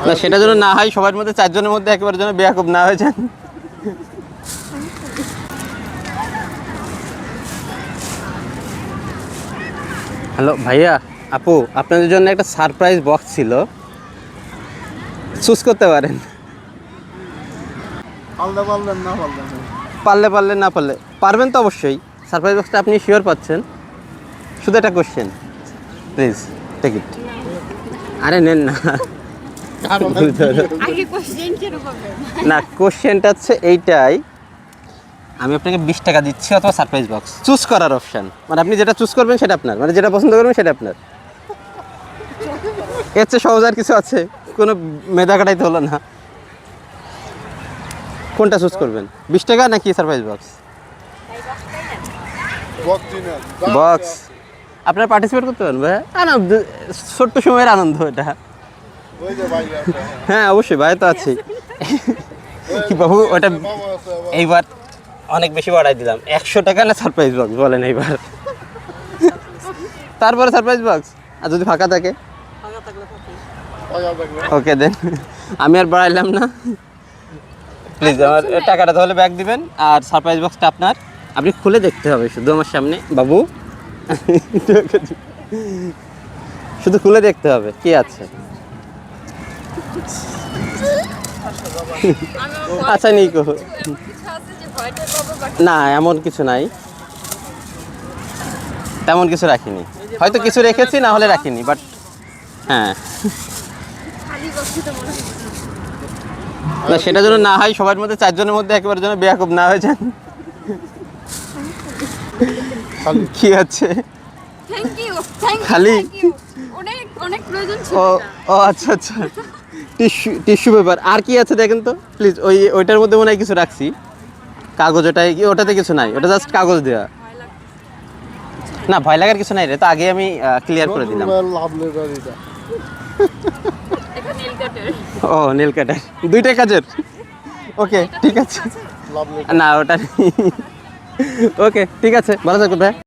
না সেটা যেন না হয়, সবার মধ্যে চারজনের মধ্যে একেবারে যেন বেয়াকুব না হয়ে যান। হ্যালো ভাইয়া, আপু, আপনাদের জন্য একটা সারপ্রাইজ বক্স ছিল, চুজ করতে পারেন। পারলে পারলে, না পারলে পারবেন তো অবশ্যই। সারপ্রাইজ বক্সটা আপনি শিওর পাচ্ছেন, শুধু একটা কোশ্চেন, প্লিজ টেক ইট। আরে নেন না। না কোশ্চেনটা হচ্ছে এইটাই, আমি আপনাকে 20 টাকা দিচ্ছি অথবা সারপ্রাইজ বক্স, চুজ করার অপশান, মানে আপনি যেটা চুজ করবেন সেটা আপনার, মানে যেটা পছন্দ করবেন সেটা আপনার। এর চেয়ে সহজ আর কিছু আছে? কোনো মেধা কাটাইতে হলো না। কোনটা চুজ করবেন, 20 টাকা নাকি সারপ্রাইজ বক্স? বক্স। আপনারা পার্টিসিপেট করতে পারেন ভাই, আনন্দ, ছোট্ট সময়ের আনন্দ এটা। হ্যাঁ অবশ্যই, ভাই তো আছেই। কি বাবু, ওটা এইবার অনেক বেশি বাড়াই দিলাম, 100 টাকা না সারপ্রাইজ বক্স বলেন এইবার? তারপরে সারপ্রাইজ বক্স, আর যদি ফাঁকা থাকে? ওকে দেন, আমি আর বাড়াইলাম না। প্লিজ আমার টাকাটা তাহলে ব্যাক দিবেন, আর সারপ্রাইজ বক্সটা আপনার, আপনি খুলে দেখতে হবে শুধু আমার সামনে বাবু। শুধু খুলে দেখতে হবে কি আছে। আচ্ছা নিকো, না এমন কিছু নাই, তেমন কিছু রাখিনি, হয়তো কিছু রেখেছি, না হলে রাখিনি, বাট হ্যাঁ। না সেটা যেন না হয়, সবার মধ্যে চারজনের মধ্যে একেবারে যেন বেয়াকুব না হয়ে যান। কি আছে খালি? ও আচ্ছা আচ্ছা, টিস্যু পেপার। আর কি আছে দেখেন তো প্লিজ, ওইটার মধ্যে মনে হয় কিছু রাখছি, কাগজ, ওটাই কি? ওটাতে কিছু নাই, ওটা জাস্ট কাগজ দেওয়া। না ভয় লাগার কিছু নাই রে, তো আগে আমি ক্লিয়ার করে দিলাম। ও নীল কাটার, 2টা কাজের। ওকে ঠিক আছে, না ওটা ওকে ঠিক আছে, ভালো থাকবেন ভাই।